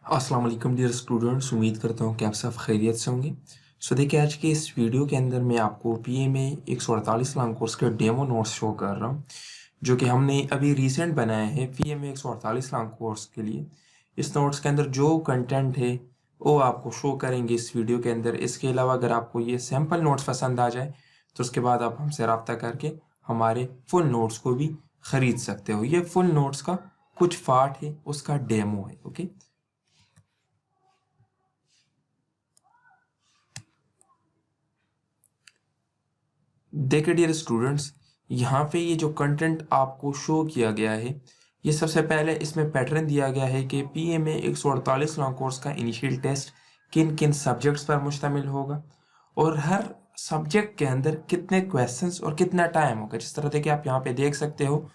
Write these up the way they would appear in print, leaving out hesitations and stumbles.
अस्सलाम वालेकुम dear students, उम्मीद करता हूँ कि आप सब खैरियत से होंगे। देखिए, आज के इस वीडियो के अंदर मैं आपको पीएमए 148 लॉन्ग कोर्स के डेमो नोट्स शो कर रहा हूँ, जो कि हमने अभी रिसेंट बनाए हैं पीएमए 148 लॉन्ग कोर्स के लिए। इस नोट्स के अंदर जो कंटेंट है वो आपको शो करेंगे इस वीडियो के अंदर। इसके अलावा अगर आपको ये सैम्पल नोट्स पसंद आ जाए तो उसके बाद आप हमसे रब्ता करके हमारे फुल नोट्स को भी ख़रीद सकते हो। ये फुल नोट्स का कुछ पार्ट है, उसका डेमो है। ओके, देखिए डियर स्टूडेंट्स, यहाँ पे ये जो कंटेंट आपको शो किया गया है, ये सबसे पहले इसमें पैटर्न दिया गया है कि पीएमए 148 लॉन्ग कोर्स का इनिशियल टेस्ट किन किन सब्जेक्ट्स पर मुश्तमिल होगा और हर सब्जेक्ट के अंदर कितने क्वेश्चंस और कितना टाइम होगा। जिस तरह देखिए आप यहाँ पे देख सकते हो,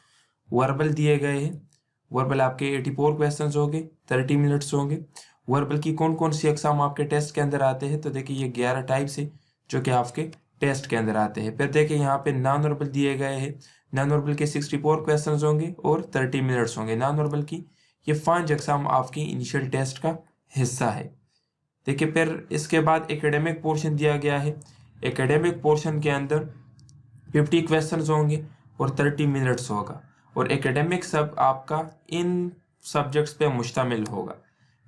वर्बल दिए गए हैं। वर्बल आपके 84 क्वेश्चंस होंगे, 30 मिनट्स होंगे। वर्बल की कौन कौन सी एग्जाम आपके टेस्ट के अंदर आते हैं, तो देखिए ये 11 टाइप्स है जो कि आपके टेस्ट के अंदर आते हैं। फिर देखिए यहाँ पे नॉन वर्बल दिए गए हैं। नॉन वर्बल के 64 क्वेश्चंस होंगे और 30 मिनट्स होंगे नॉन वर्बल की। ये 5 एग्जाम आपकी इनिशियल टेस्ट का हिस्सा है। देखिए फिर इसके बाद एकेडमिक पोर्शन दिया गया है। एकेडमिक पोर्शन के अंदर 50 क्वेश्चंस होंगे और 30 मिनट्स होगा, और एकेडमिक सब आपका इन सब्जेक्ट्स पे मुश्तमिल होगा।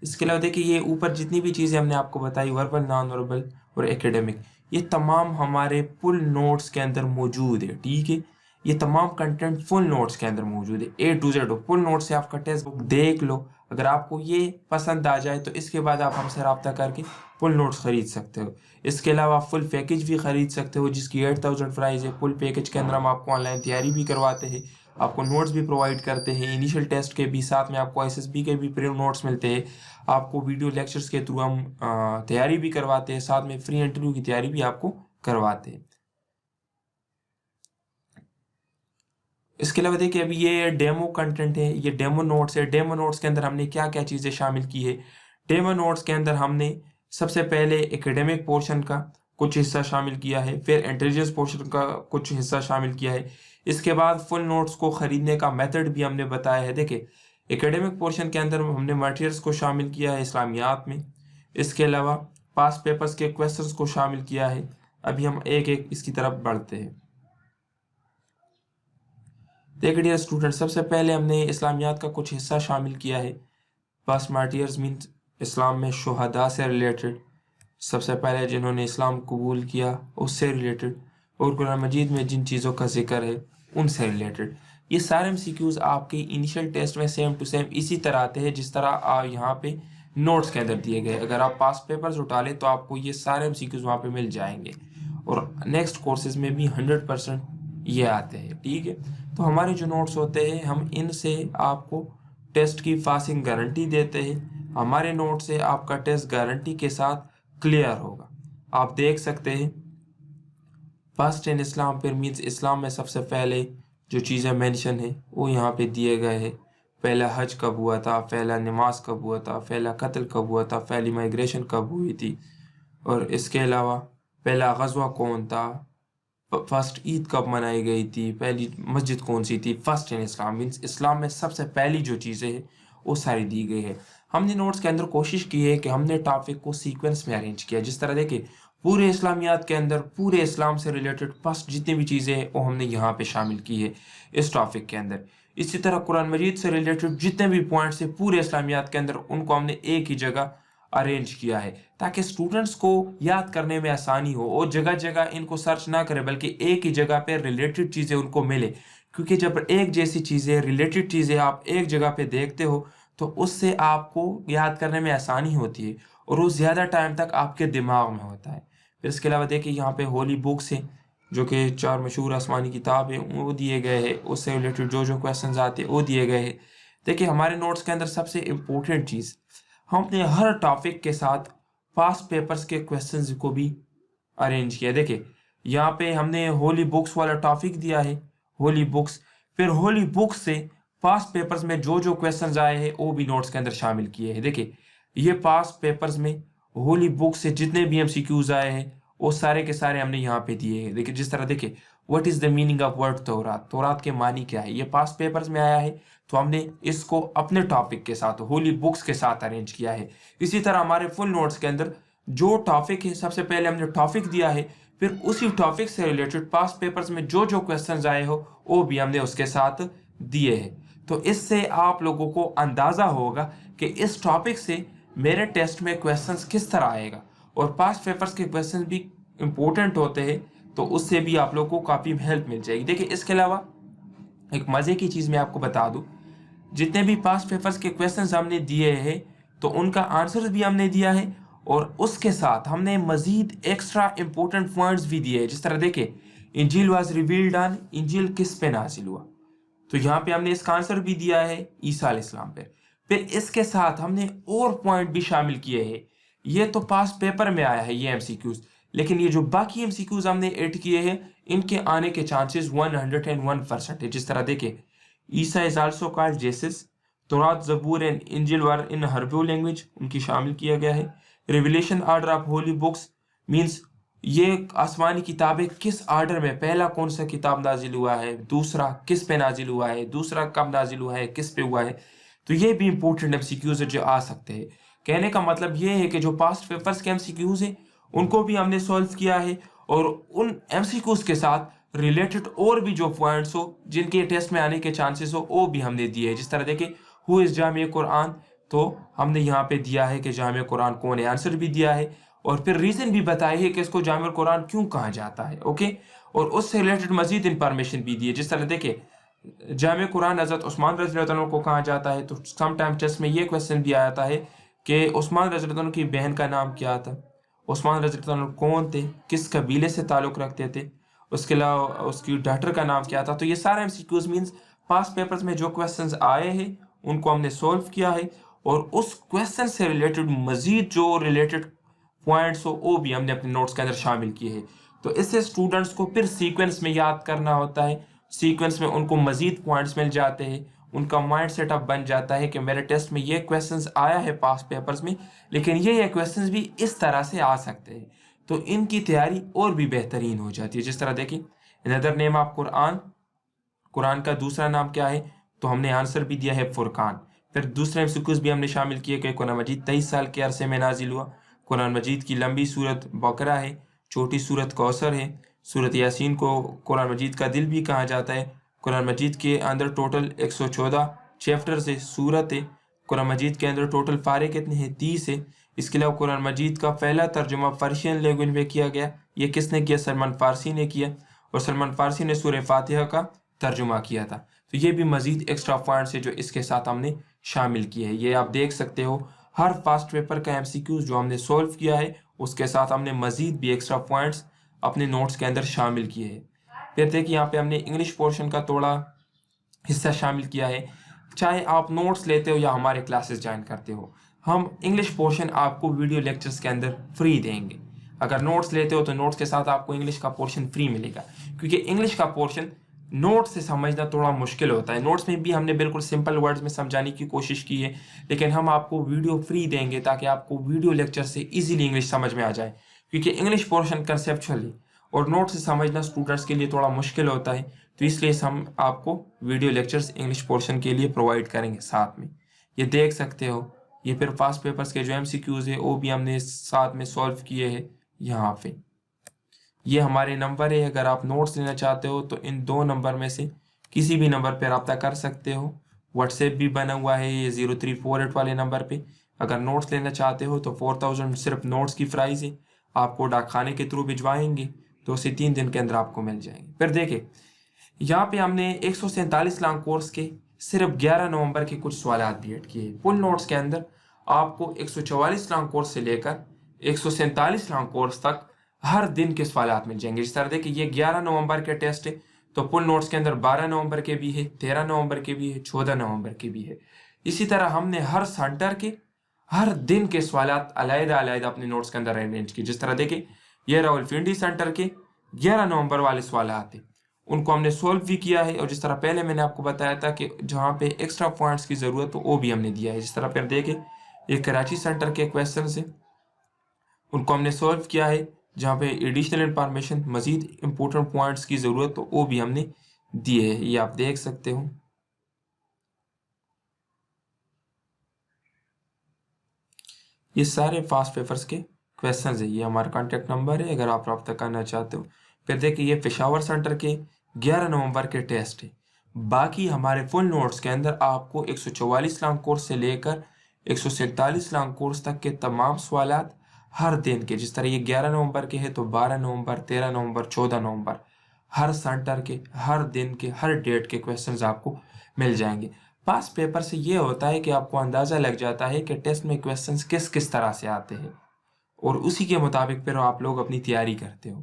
इसके अलावा देखिए ये ऊपर जितनी भी चीज़ें हमने आपको बताई, वर्बल, नॉन वर्बल और एकेडमिक, ये तमाम हमारे फुल नोट्स के अंदर मौजूद है। ठीक है, ये तमाम कंटेंट फुल नोट्स के अंदर मौजूद है, A to Z। Full note से आपका टेक्स्ट बुक देख लो। अगर आपको ये पसंद आ जाए तो इसके बाद आप हमसे रब्ता करके फुल नोट्स खरीद सकते हो। इसके अलावा फुल पैकेज भी खरीद सकते हो जिसकी 8000 प्राइस है। फुल पैकेज के अंदर हम आपको ऑनलाइन तैयारी भी करवाते हैं, आपको नोट्स भी प्रोवाइड करते हैं, इनिशियल टेस्ट के भी, साथ में आपको एसएसबी के भी प्री नोट्स मिलते हैं। आपको वीडियो लेक्चर्स के थ्रू हम तैयारी भी करवाते हैं, साथ में फ्री इंटरव्यू की तैयारी भी आपको करवाते हैं। इसके अलावा देखिए अभी ये डेमो कंटेंट है, ये डेमो नोट्स है। डेमो नोट्स के अंदर हमने क्या क्या चीज़ें शामिल की है। डेमो नोट्स के अंदर हमने सबसे पहले एकेडमिक पोर्शन का कुछ हिस्सा शामिल किया है, फिर इंटेलिजेंस पोर्शन का कुछ हिस्सा शामिल किया है। इसके बाद फुल नोट्स को ख़रीदने का मेथड भी हमने बताया है। देखिए एकेडमिक पोर्शन के अंदर हमने मटेरियल्स को शामिल किया है इस्लामियात में। इसके अलावा पास पेपर्स के क्वेश्चंस को शामिल किया है। अभी हम एक एक इसकी तरफ बढ़ते हैं। देखिए डियर स्टूडेंट, सबसे पहले हमने इस्लामियात का कुछ हिस्सा शामिल किया है। पास मार्टियर्स मीन्स इस्लाम में शुहदा से रिलेटेड, सबसे पहले जिन्होंने इस्लाम कबूल किया उससे रिलेटेड, और कुरान मजीद में जिन चीज़ों का जिक्र है उनसे रिलेटेड। ये सारे एमसीक्यूज़ आपके इनिशियल टेस्ट में सेम टू सेम इसी तरह आते हैं जिस तरह आप यहाँ पे नोट्स के अंदर दिए गए। अगर आप पास पेपर्स उठा लें तो आपको ये सारे एमसीक्यूज़ वहाँ पे मिल जाएंगे, और नेक्स्ट कोर्सेज में भी 100% ये आते हैं। ठीक है, तो हमारे जो नोट्स होते हैं हम इनसे आपको टेस्ट की पासिंग गारंटी देते हैं। हमारे नोट से आपका टेस्ट गारंटी के साथ क्लियर होगा। आप देख सकते हैं फर्स्ट इन इस्लाम मीन्स इस्लाम में सबसे पहले जो चीज़ें मेंशन है वो यहाँ पे दिए गए हैं। पहला हज कब हुआ था, पहला नमाज कब हुआ था, पहला कत्ल कब हुआ था, पहली माइग्रेशन कब हुई थी, और इसके अलावा पहला गज़वा कौन था, फर्स्ट ईद कब मनाई गई थी, पहली मस्जिद कौन सी थी। फर्स्ट इन इस्लाम मीन्स इस्लाम में सबसे पहली जो चीज़ें हैं वो सारी दी गई है। हमने नोट्स के अंदर कोशिश की है कि हमने टॉपिक को सीक्वेंस में अरेंज किया। जिस तरह देखिए पूरे इस्लामियात के अंदर पूरे इस्लाम से रिलेटेड फर्स्ट जितनी भी चीज़ें हैं वो हमने यहाँ पे शामिल की है इस टॉपिक के अंदर। इसी तरह कुरान मजीद से रिलेटेड जितने भी पॉइंट्स हैं पूरे इस्लामियात के अंदर उनको हमने एक ही जगह अरेंज किया है ताकि स्टूडेंट्स को याद करने में आसानी हो और जगह जगह इनको सर्च ना करें, बल्कि एक ही जगह पे रिलेटेड चीज़ें उनको मिले। क्योंकि जब एक जैसी चीज़ें, रिलेटेड चीज़ें आप एक जगह पे देखते हो तो उससे आपको याद करने में आसानी होती है और वो ज़्यादा टाइम तक आपके दिमाग में होता है। फिर इसके अलावा देखिए यहाँ पे होली बुक्स हैं जो कि 4 मशहूर आसमानी किताब है वो दिए गए हैं, उससे रिलेटेड जो जो क्वेश्चन आते हैं वो दिए गए हैं। देखिए हमारे नोट्स के अंदर सबसे इम्पोर्टेंट चीज़, हमने हर टॉपिक के साथ पास्ट पेपर्स के क्वेश्चंस को भी अरेंज किया। देखिए यहाँ पे हमने होली बुक्स वाला टॉपिक दिया है, होली बुक्स। फिर होली बुक्स से पास्ट पेपर्स में जो जो क्वेश्चंस आए हैं वो भी नोट्स के अंदर शामिल किए हैं। देखिए ये पास्ट पेपर्स में होली बुक्स से जितने भी एमसीक्यूज आए हैं वो सारे के सारे हमने यहाँ पे दिए हैं। देखिए जिस तरह देखिए what is the meaning of word तौरात, तौरात के मानी क्या है, ये पास्ट पेपर्स में आया है। तो हमने इसको अपने टॉपिक के साथ, होली बुक्स के साथ अरेंज किया है। इसी तरह हमारे फुल नोट्स के अंदर जो टॉपिक है, सबसे पहले हमने टॉपिक दिया है, फिर उसी टॉपिक से रिलेटेड पास्ट पेपर्स में जो जो क्वेश्चंस आए हो वो भी हमने उसके साथ दिए हैं। तो इससे आप लोगों को अंदाज़ा होगा कि इस टॉपिक से मेरे टेस्ट में क्वेश्चंस किस तरह आएगा, और पास्ट पेपर्स के क्वेश्चंस भी इम्पोर्टेंट होते हैं, तो उससे भी आप लोगों को काफ़ी हेल्प मिल जाएगी। देखिए, इसके अलावा एक मज़े की चीज़ मैं आपको बता दूं, जितने भी पास्ट पेपर्स के क्वेश्चंस हमने दिए हैं तो उनका आंसर भी हमने दिया है, और उसके साथ हमने मजीद एक्स्ट्रा इंपॉर्टेंट पॉइंट्स भी दिए हैं। जिस तरह देखे, इंजील वाज रिवील्ड ऑन, इंजील किस पे नाजिल हुआ, तो यहाँ पे हमने इसका आंसर भी दिया है ईसा अलैहिस्सलाम पे। फिर इसके साथ हमने और पॉइंट भी शामिल किए हैं। ये तो पास्ट पेपर में आया है ये एमसीक्यूज, लेकिन ये जो बाकी एमसीक्यूज हमने ऐड किए हैं इनके आने के चांसेस 101% है। जिस तरह देखे, ईसा इज आल्सो कॉल्ड जेसस, तौरात, जबूर एंड इंजिल वर इन हर्बू लैंग्वेज, उनकी शामिल किया गया है। Revelation order of holy books means ये आसमानी किताबें किस आर्डर में, पहला कौन सा किताब नाजिल हुआ है, दूसरा किस पे नाजिल हुआ है, दूसरा कब नाजिल हुआ है, किस पे हुआ है। तो ये भी इंपॉर्टेंट एमसीक्यूज जो आ सकते हैं। कहने का मतलब ये है कि जो पास्ट पेपर्स के एमसीक्यूज हैं उनको भी हमने सॉल्व किया है, और उन एमसीक्यूज के साथ रिलेटेड और भी जो पॉइंट्स हो जिनके टेस्ट में आने के चांसेस हो वो भी हमने दिए हैं। जिस तरह देखें, हु इज जामिया कुरान, तो हमने यहाँ पे दिया है कि जामिया कुरान कौन है, आंसर भी दिया है, और फिर रीजन भी बताई है कि इसको जामिया कुरान क्यों कहा जाता है। ओके, और उससे रिलेटेड मजीद इंफॉर्मेशन भी दी है। जिस तरह देखे, जामिया कुरान हज़रत उस्मान रज़ियल्लाहु अन्हु को कहा जाता है, तो समटाइम टेस्ट में ये क्वेश्चन भी आता है कि उस्मान रज़ियल्लाहु अन्हु की बहन का नाम क्या था, उस्मान रज़ियल्लाहु अन्हु कौन थे, किस कबीले से ताल्लुक़ रखते थे, उसके अलावा उसकी डॉटर का नाम क्या था। तो ये सारे एमसीक्यूज मीन्स पास्ट पेपर्स में जो क्वेश्चंस आए हैं उनको हमने सॉल्व किया है, और उस क्वेश्चन से रिलेटेड मजीद जो रिलेटेड पॉइंट्स हो वो भी हमने अपने नोट्स के अंदर शामिल किए हैं। तो इससे स्टूडेंट्स को फिर सीक्वेंस में याद करना होता है, सीक्वेंस में उनको मजीद पॉइंट्स मिल जाते हैं, उनका माइंड सेटअप बन जाता है कि मेरे टेस्ट में ये क्वेश्चंस आया है पास्ट पेपर्स में, लेकिन ये क्वेश्चंस भी इस तरह से आ सकते हैं, तो इनकी तैयारी और भी बेहतरीन हो जाती है। जिस तरह देखिए, another name of Quran, Quran का दूसरा नाम क्या है, तो हमने आंसर भी दिया है फुरकान। फिर दूसरे एमसीक्यूज भी हमने शामिल किए कि कुरान मजीद 23 साल के अरसे में नाजिल हुआ, कुरान मजीद की लंबी सूरत बकरा है, छोटी सूरत कौसर है, सूरत यासीन को कुरान मजीद का दिल भी कहा जाता है, कुरान मजीद के अंदर टोटल 114 चैप्टर से सूरत है, कुरान मजीद के अंदर टोटल पारे कितने हैं, 30 है। इसके अलावा कुरान मजीद का पहला तर्जुमा पर्शियन लैंग्वेज में किया गया, ये किसने किया, सलमान फारसी ने किया, और सलमान फारसी ने सूरह फातिहा का तर्जुमा किया था। तो ये भी मजीद एक्स्ट्रा पॉइंट्स है जो इसके साथ हमने शामिल किए हैं। ये आप देख सकते हो, हर पास्ट पेपर का एमसीक्यूज जो हमने सॉल्व किया है उसके साथ हमने मजीद भी एक्स्ट्रा पॉइंट्स अपने नोट्स के अंदर शामिल किए हैं। फिर देखिए, यहाँ पे हमने इंग्लिश पोर्शन का थोड़ा हिस्सा शामिल किया है। चाहे आप नोट्स लेते हो या हमारे क्लासेस ज्वाइन करते हो, हम इंग्लिश पोर्शन आपको वीडियो लेक्चर्स के अंदर फ्री देंगे। अगर नोट्स लेते हो तो नोट्स के साथ आपको इंग्लिश का पोर्शन फ्री मिलेगा, क्योंकि इंग्लिश का पोर्शन नोट्स से समझना थोड़ा मुश्किल होता है। नोट्स में भी हमने बिल्कुल सिंपल वर्ड्स में समझाने की कोशिश की है, लेकिन हम आपको वीडियो फ्री देंगे ताकि आपको वीडियो लेक्चर से इजीली इंग्लिश समझ में आ जाए, क्योंकि इंग्लिश पोर्शन कंसेप्चुअली और नोट से समझना स्टूडेंट्स के लिए थोड़ा मुश्किल होता है। तो इसलिए हम आपको वीडियो लेक्चर्स इंग्लिश पोर्शन के लिए प्रोवाइड करेंगे साथ में। ये देख सकते हो, ये फिर पास्ट पेपर्स के जो एमसीक्यूज है वो भी हमने साथ में सॉल्व किए हैं। यहाँ पे ये हमारे नंबर है, अगर आप नोट्स लेना चाहते हो तो इन 2 नंबर में से किसी भी नंबर पर रब्ता कर सकते हो। व्हाट्सएप भी बना हुआ है ये 0348 वाले नंबर पे। अगर नोट्स लेना चाहते हो तो 4000 सिर्फ नोट्स की प्राइस है, आपको डाकखाने के थ्रू भिजवाएंगे, 2 से 3 दिन के अंदर आपको मिल जाएंगे। फिर देखिए, यहाँ पे हमने 147 लॉन्ग कोर्स के सिर्फ 11 नवंबर के कुछ सवाल भी ऐड किए। फुल नोट्स के अंदर आपको 144 लॉन्ग कोर्स से लेकर 147 लॉन्ग कोर्स तक हर दिन के सवाल मिल जाएंगे। जिस तरह देखिए, ये 11 नवंबर के टेस्ट है, तो फुल नोट्स के अंदर 12 नवंबर के भी है, 13 नवंबर के भी है, 14 नवंबर के भी है। इसी तरह हमने हर सेंटर के हर दिन के सवाल अलग-अलग अपने नोट्स के अंदर अरेंज किए। जिस तरह देखिए, ये रावलपिंडी सेंटर के 11 नवंबर वाले सवाल आते, उनको हमने सोल्व भी किया है। और जिस तरह पहले मैंने आपको बताया था कि जहाँ पे एक्स्ट्रा पॉइंट्स की ज़रूरत हो वो भी हमने दिया है। जिस तरह फिर देखे, ये कराची सेंटर के क्वेश्चन है, उनको हमने सोल्व किया है। जहाँ पे एडिशनल इंफॉर्मेशन, मजीद इंपॉर्टेंट पॉइंट्स की ज़रूरत हो वो भी हमने दिए है, ये आप देख सकते हो। ये सारे फास्ट पेपर्स के क्वेश्चन है। ये हमारा कॉन्टैक्ट नंबर है अगर आप रब्ता करना चाहते हो। फिर देखिए ये पेशावर सेंटर के 11 नवंबर के टेस्ट है। बाकी हमारे फुल नोट्स के अंदर आपको 144 लॉन्ग कोर्स से लेकर 147 लॉन्ग कोर्स तक के तमाम सवालात हर दिन के, जिस तरह ये 11 नवंबर के हैं तो 12 नवंबर, 13 नवंबर, 14 नवंबर, हर सेंटर के, हर दिन के, हर डेट के क्वेश्चंस आपको मिल जाएंगे। पास पेपर से ये होता है कि आपको अंदाज़ा लग जाता है कि टेस्ट में क्वेश्चंस किस किस तरह से आते हैं और उसी के मुताबिक फिर आप लोग अपनी तैयारी करते हो,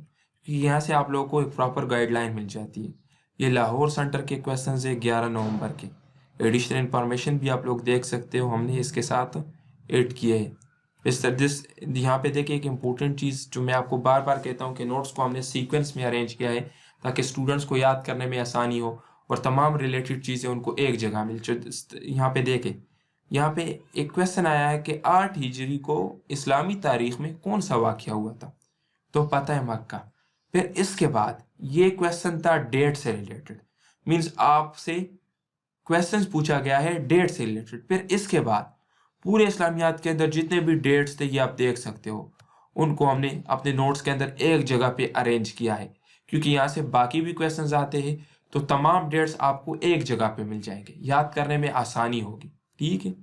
क्योंकि यहाँ से आप लोगों को एक प्रॉपर गाइडलाइन मिल जाती है। ये लाहौर सेंटर के क्वेश्चंस है 11 नवंबर के। एडिशनल इंफॉर्मेशन भी आप लोग देख सकते हो, हमने इसके साथ ऐड किए हैं। यहाँ पे देखिए एक इम्पोर्टेंट चीज़ जो मैं आपको बार बार कहता हूँ कि नोट्स को हमने सीक्वेंस में अरेंज किया है ताकि स्टूडेंट्स को याद करने में आसानी हो और तमाम रिलेटेड चीज़ें उनको एक जगह मिल। यहाँ पे देखें, यहाँ पे एक क्वेश्चन आया है कि 8 हिजरी को इस्लामी तारीख में कौन सा वाक़या हुआ था, तो पता है मक्का। फिर इसके बाद ये क्वेश्चन था डेट से रिलेटेड, मीन्स आपसे क्वेश्चन पूछा गया है डेट से रिलेटेड। फिर इसके बाद पूरे इस्लामियात के अंदर जितने भी डेट्स थे ये आप देख सकते हो, उनको हमने अपने नोट्स के अंदर एक जगह पे अरेंज किया है, क्योंकि यहाँ से बाकी भी क्वेश्चंस आते हैं तो तमाम डेट्स आपको एक जगह पे मिल जाएंगे, याद करने में आसानी होगी। ठीक है,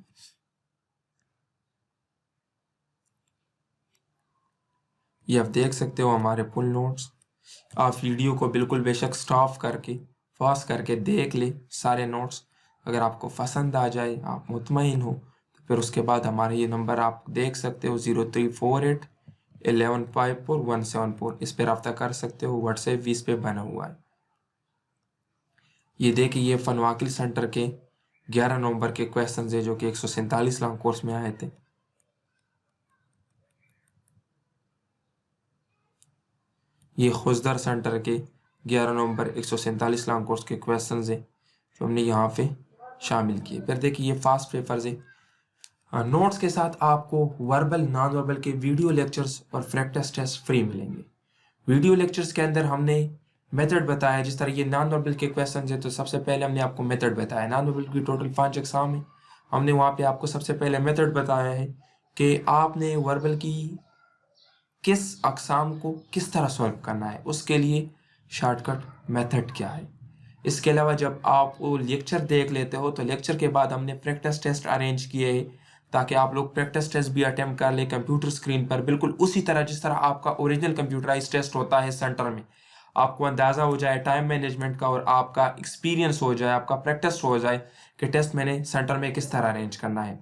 ये आप देख सकते हो हमारे फुल नोट्स। आप वीडियो को बिल्कुल बेशक स्टॉप करके पॉज करके देख ले सारे नोट्स। अगर आपको पसंद आ जाए, आप मुतमईन हो, तो फिर उसके बाद हमारे ये नंबर आप देख सकते हो 0348 1154 174, इस पर रब्ता कर सकते हो। व्हाट्सएप भी इस पर बना हुआ है। ये देखिए ये फनवाकिल सेंटर के 11 नवंबर के क्वेश्चन है जो कि 147 लॉन्ग कोर्स में आए थे। ये खुजदर सेंटर के 11 नवंबर 147 लॉन्ग कोर्स के क्वेश्चन है जो हमने यहाँ पे शामिल किए। फिर देखिए ये फास्ट पेपर्स है। नोट्स के साथ आपको वर्बल नॉन वर्बल के वीडियो लेक्चर्स और प्रैक्टिस टेस्ट फ्री मिलेंगे। वीडियो लेक्चर्स के अंदर हमने मेथड बताया, जिस तरह ये नॉन वर्बल के क्वेश्चन है तो सबसे पहले हमने आपको मेथड बताया। नॉन वर्बल की टोटल 5 एग्जाम है, हमने वहाँ पे आपको सबसे पहले मेथड बताया है कि आपने वर्बल की किस अक़साम को किस तरह सॉल्व करना है, उसके लिए शॉर्टकट मेथड क्या है। इसके अलावा जब आप वो लेक्चर देख लेते हो तो लेक्चर के बाद हमने प्रैक्टिस टेस्ट अरेंज किए हैं ताकि आप लोग प्रैक्टिस टेस्ट भी अटेम्प्ट कर ले कंप्यूटर स्क्रीन पर, बिल्कुल उसी तरह जिस तरह आपका ओरिजिनल कंप्यूटराइज टेस्ट होता है सेंटर में। आपको अंदाज़ा हो जाए टाइम मैनेजमेंट का और आपका एक्सपीरियंस हो जाए, आपका प्रैक्टिस हो जाए कि टेस्ट मैंने सेंटर में किस तरह अरेंज करना है।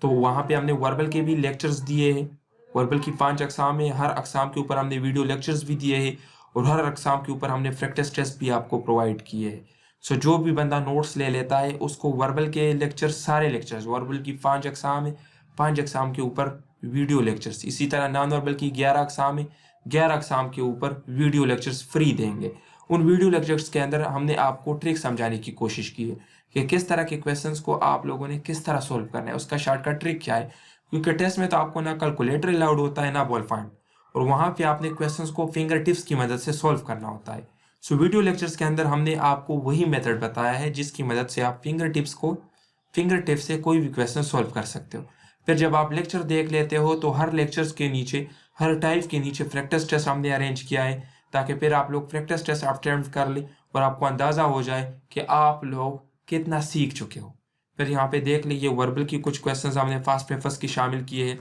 तो वहाँ पे हमने वर्बल के भी लेक्चर्स दिए हैं। वर्बल की 5 अक़साम है, हर अक़साम के ऊपर हमने वीडियो लेक्चर्स भी दिए हैं और हर अक़साम के ऊपर हमने प्रैक्टिस टेस्ट भी आपको प्रोवाइड किए हैं। सो जो भी बंदा नोट्स ले लेता है उसको वर्बल के लेक्चर्स, सारे लेक्चर्स, वर्बल की 5 अक़साम है, 5 अक़साम के ऊपर वीडियो लेक्चर्स। इसी तरह नॉन वर्बल की 11 अक़साम है, 11 अक़साम के ऊपर वीडियो लेक्चर्स फ्री देंगे। उन वीडियो लेक्चर्स के अंदर हमने आपको ट्रिक समझाने की कोशिश की है कि किस तरह के क्वेश्चंस को आप लोगों ने किस तरह सोल्व करना है, उसका शॉर्टकट ट्रिक क्या है। क्योंकि टेस्ट में तो आपको ना कैलकुलेटर अलाउड होता है ना बॉल पॉइंट, और वहाँ पे आपने क्वेश्चंस को फिंगर टिप्स की मदद से सोल्व करना होता है। सो वीडियो लेक्चर्स के अंदर हमने आपको वही मेथड बताया है जिसकी मदद से आप फिंगर टिप्स से कोई भी क्वेश्चन सोल्व कर सकते हो। फिर जब आप लेक्चर देख लेते हो तो हर लेक्चर्स के नीचे, हर टाइप के नीचे प्रैक्टिस टेस्ट हमने अरेंज किया है ताकि फिर आप लोग प्रैक्टिस टेस्ट अटेम्प्ट कर ले और आपको अंदाज़ा हो जाए कि आप लोग कितना सीख चुके हो। फिर यहाँ पे देख लीजिए वर्बल की कुछ क्वेश्चंस हमने फास्ट पेपर्स की शामिल किए हैं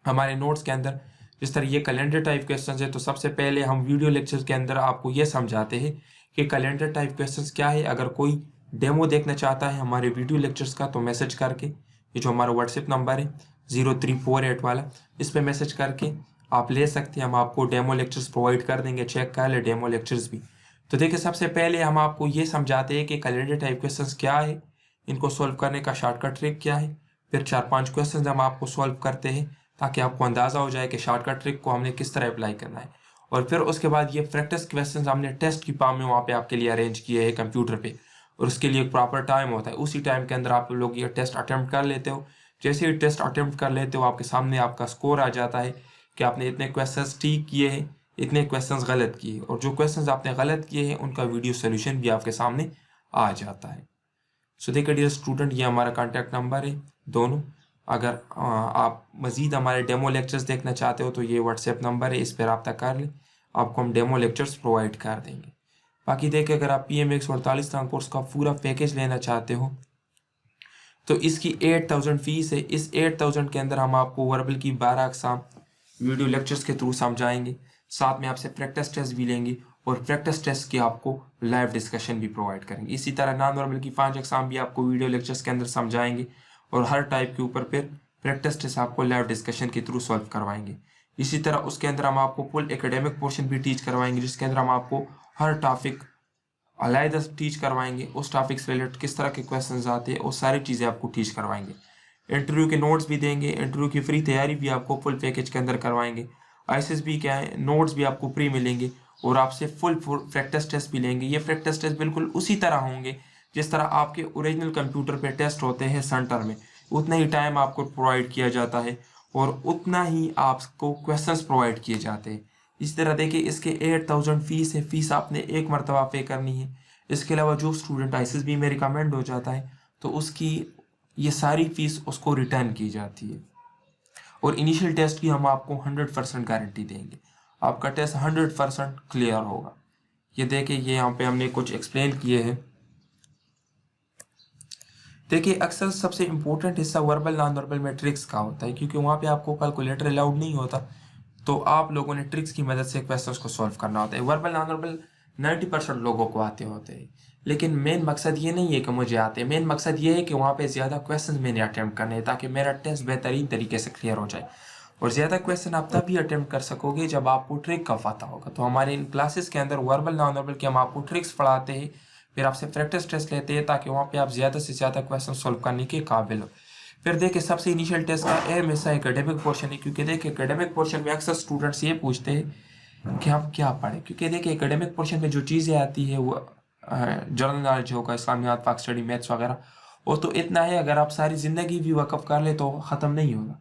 हमारे नोट्स के अंदर। जिस तरह ये कैलेंडर टाइप क्वेश्चंस है तो सबसे पहले हम वीडियो लेक्चर के अंदर आपको ये समझाते हैं कि कैलेंडर टाइप क्वेश्चंस क्या है। अगर कोई डेमो देखना चाहता है हमारे वीडियो लेक्चर्स का तो मैसेज करके, ये जो हमारा व्हाट्सएप नंबर है 0348 वाला, इस पर मैसेज करके आप ले सकते हैं। हम आपको डेमो लेक्चर्स प्रोवाइड कर देंगे, चेक कर ले डेमो लेक्चर्स भी। तो देखिए सबसे पहले हम आपको ये समझाते हैं कि कैलेंडर टाइप क्वेश्चंस क्या है, इनको सॉल्व करने का शॉर्टकट ट्रिक क्या है। फिर 4-5 क्वेश्चन हम आपको सॉल्व करते हैं ताकि आपको अंदाज़ा हो जाए कि शॉर्टकट ट्रिक को हमने किस तरह अप्लाई करना है। और फिर उसके बाद ये प्रैक्टिस क्वेश्चन हमने टेस्ट की फॉर्म में वहाँ पे आपके लिए अरेंज किए हैं कंप्यूटर पे, और उसके लिए एक प्रॉपर टाइम होता है। उसी टाइम के अंदर आप लोग ये टेस्ट अटेम्प्ट कर लेते हो। जैसे ही टेस्ट अटेम्प्ट कर लेते हो आपके सामने आपका स्कोर आ जाता है कि आपने इतने क्वेश्चन ठीक किए हैं, इतने क्वेश्चन गलत किए, और जो क्वेश्चन आपने गलत किए हैं उनका वीडियो सोल्यूशन भी आपके सामने आ जाता है। सो देखिए डियर स्टूडेंट, ये हमारा कॉन्टैक्ट नंबर है दोनों। अगर आप मज़ीद हमारे डेमो लेक्चर्स देखना चाहते हो तो ये व्हाट्सएप नंबर है, इस पर रब्ता कर लें, आपको हम डेमो लेक्चर्स प्रोवाइड कर देंगे। बाकी देखिए, अगर आप PMA 148 रैंक कोर्स का पूरा पैकेज लेना चाहते हो तो इसकी 8000 फीस है। इस 8000 के अंदर हम आपको वर्बल की 12 अक़साम वीडियो लेक्चर्स के थ्रू समझाएंगे, साथ में आपसे प्रैक्टिस टेस्ट भी लेंगे और प्रैक्टिस टेस्ट की आपको लाइव डिस्कशन भी प्रोवाइड करेंगे। इसी तरह नॉन वर्बल की 5 अक़साम भी आपको वीडियो लेक्चर्स के अंदर समझाएंगे और हर टाइप के ऊपर फिर प्रैक्टिस टेस्ट आपको लाइव डिस्कशन के थ्रू सॉल्व करवाएंगे। इसी तरह उसके अंदर हम आपको फुल एकेडमिक पोर्शन भी टीच करवाएंगे, जिसके अंदर हम आपको हर टॉपिक अलग टीच करवाएंगे, उस टॉपिक से रिलेटेड किस तरह के क्वेश्चंस आते हैं वो सारी चीज़ें आपको टीच करवाएंगे। इंटरव्यू के नोट्स भी देंगे, इंटरव्यू की फ्री तैयारी भी आपको फुल पैकेज के अंदर करवाएंगे। ISSB क्या है, नोट्स भी आपको फ्री मिलेंगे और आपसे फुल प्रैक्टिस टेस्ट भी लेंगे। ये प्रैक्टिस टेस्ट बिल्कुल उसी तरह होंगे जिस तरह आपके ओरिजिनल कंप्यूटर पे टेस्ट होते हैं सेंटर में, उतना ही टाइम आपको प्रोवाइड किया जाता है और उतना ही आपको क्वेश्चंस प्रोवाइड किए जाते हैं। इस तरह देखिए, इसके 8000 फीस है, फीस आपने एक मरतबा पे करनी है। इसके अलावा जो स्टूडेंट ISSB में रिकमेंड हो जाता है तो उसकी ये सारी फीस उसको रिटर्न की जाती है। और इनिशियल टेस्ट की हम आपको 100% गारंटी देंगे, आपका टेस्ट 100% क्लियर होगा। ये देखिए, ये यहाँ पे हमने कुछ एक्सप्लेन किए हैं। देखिए, अक्सर सबसे इम्पोर्टेंट हिस्सा वर्बल नॉन वर्बल में ट्रिक्स का होता है, क्योंकि वहाँ पे आपको कैलकुलेटर अलाउड नहीं होता, तो आप लोगों ने ट्रिक्स की मदद से क्वेश्चंस को सॉल्व करना होता है। वर्बल नॉन वर्बल 90% लोगों को आते होते हैं, लेकिन मेन मकसद ये नहीं है कि मुझे आते, मेन मकसद ये है कि वहाँ पे ज़्यादा क्वेश्चंस मैंने अटैम्प्ट करने हैं ताकि मेरा टेस्ट बेहतरीन तरीके से क्लियर हो जाए। और ज़्यादा क्वेश्चन आप तभी अटैम्प्ट कर सकोगे जब आपको ट्रिक का पता होगा। तो हमारे इन क्लासेस के अंदर वर्बल नॉन वर्बल के हम आपको ट्रिक्स पढ़ाते हैं, फिर आपसे प्रैक्टिस टेस्ट लेते हैं ताकि वहाँ पे आप ज़्यादा से ज़्यादा क्वेश्चन सॉल्व करने के काबिल हो। फिर देखिए, सबसे इनिशियल टेस्ट का अहम हिस्सा एकेडमिक पोर्शन है, क्योंकि देखिए एकेडमिक पोर्शन में अक्सर स्टूडेंट्स ये पूछते हैं कि हम क्या पढ़ें, क्योंकि देखिए एकेडमिक पोर्शन में जो चीज़ें आती है वो जनरल नॉलेज होगा, इस्लामियात, पाक स्टडी, मैथ्स वगैरह, वो तो इतना है अगर आप सारी ज़िंदगी भी वक़फ़ कर ले तो ख़त्म नहीं होगा।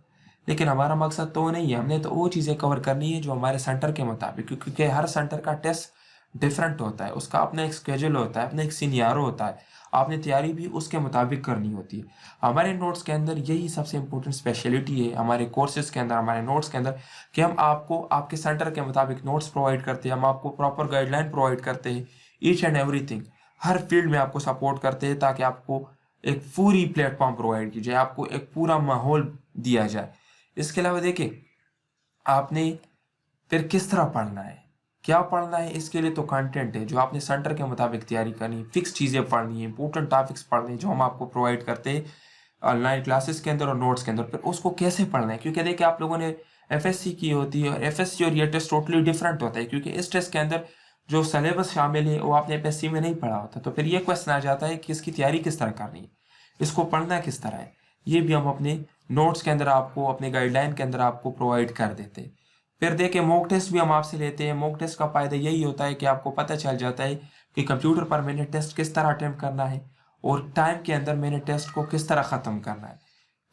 लेकिन हमारा मकसद तो नहीं है, हमने तो वो चीज़ें कवर करनी है जो हमारे सेंटर के मुताबिक, क्योंकि हर सेंटर का टेस्ट डिफरेंट होता है, उसका अपना एक स्केड्यूल होता है, अपना एक सीनियरो होता है, आपने तैयारी भी उसके मुताबिक करनी होती है। हमारे नोट्स के अंदर यही सबसे इम्पोर्टेंट स्पेशलिटी है हमारे कोर्सेज के अंदर, हमारे नोट्स के अंदर, कि हम आपको आपके सेंटर के मुताबिक नोट्स प्रोवाइड करते हैं, हम आपको प्रॉपर गाइडलाइन प्रोवाइड करते हैं, each and everything her field में आपको सपोर्ट करते हैं ताकि आपको एक पूरी प्लेटफॉर्म प्रोवाइड की जाए, आपको एक पूरा माहौल दिया जाए। इसके अलावा देखिए, आपने फिर किस तरह पढ़ना है, क्या पढ़ना है, इसके लिए तो कंटेंट है जो आपने सेंटर के मुताबिक तैयारी करनी है, फिक्स चीज़ें पढ़नी है, इंपॉर्टेंट टॉपिक्स पढ़ने हैं जो हम आपको प्रोवाइड करते हैं ऑनलाइन क्लासेस के अंदर और नोट्स के अंदर। फिर उसको कैसे पढ़ना है, क्योंकि देखिए आप लोगों ने FSC की होती है और FSC और ये टेस्ट टोटली डिफरेंट होता है, क्योंकि इस टेस्ट के अंदर जो सिलेबस शामिल है वो आपने FSC में नहीं पढ़ा होता। तो फिर ये क्वेश्चन आ जाता है कि इसकी तैयारी किस तरह करनी है, इसको पढ़ना किस तरह है, ये भी हम अपने नोट्स के अंदर आपको, अपने गाइडलाइन के अंदर आपको प्रोवाइड कर देते हैं। फिर देखिए, मॉक टेस्ट भी हम आपसे लेते हैं। मॉक टेस्ट का फ़ायदा यही होता है कि आपको पता चल जाता है कि कंप्यूटर पर मैंने टेस्ट किस तरह अटैम्प्ट करना है और टाइम के अंदर मैंने टेस्ट को किस तरह ख़त्म करना है।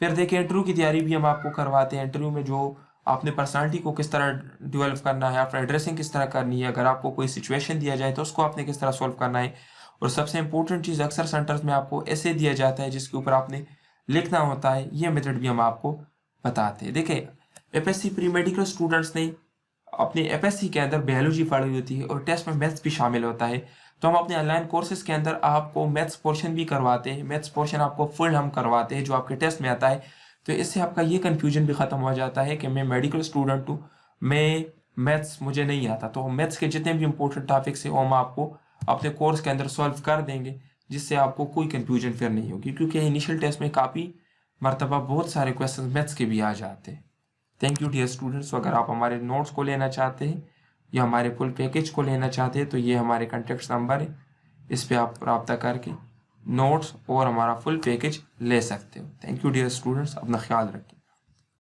फिर देखिए, इंटरव्यू की तैयारी भी हम आपको करवाते हैं। इंटरव्यू में जो आपने पर्सनालिटी को किस तरह डेवलप करना है, आपने एड्रेसिंग किस तरह करनी है, अगर आपको कोई सिचुएशन दिया जाए तो उसको आपने किस तरह सॉल्व करना है। और सबसे इंपॉर्टेंट चीज़, अक्सर सेंटर्स में आपको ऐसे दिया जाता है जिसके ऊपर आपने लिखना होता है, ये मेथड भी हम आपको बताते हैं। देखिए, FSC प्री मेडिकल स्टूडेंट्स ने अपने FSC के अंदर बायोलॉजी पढ़ी होती है और टेस्ट में मैथ्स भी शामिल होता है, तो हम अपने ऑनलाइन कोर्सेज के अंदर आपको मैथ्स पोर्शन भी करवाते हैं। मैथ्स पोर्शन आपको फुल हम करवाते हैं जो आपके टेस्ट में आता है, तो इससे आपका ये कन्फ्यूजन भी ख़त्म हो जाता है कि मैं मेडिकल स्टूडेंट हूँ, मैं मैथ्स मुझे नहीं आता। तो मैथ्स के जितने भी इंपॉर्टेंट टॉपिक्स हैं वो हम आपको अपने कोर्स के अंदर सॉल्व कर देंगे, जिससे आपको कोई कन्फ्यूजन फिर नहीं होगी, क्योंकि इनिशियल टेस्ट में काफ़ी मरतबा बहुत सारे क्वेश्चन मैथ्स के भी आ जाते हैं। Thank you dear students. अगर आप हमारे नोट्स को लेना चाहते हैं या हमारे फुल पैकेज को लेना चाहते हैं तो ये हमारे कॉन्टैक्ट नंबर है, इस पर आप रब्ता करके नोट्स और हमारा फुल पैकेज ले सकते हो। थैंक यू डियर स्टूडेंट्स, अपना ख्याल रखें।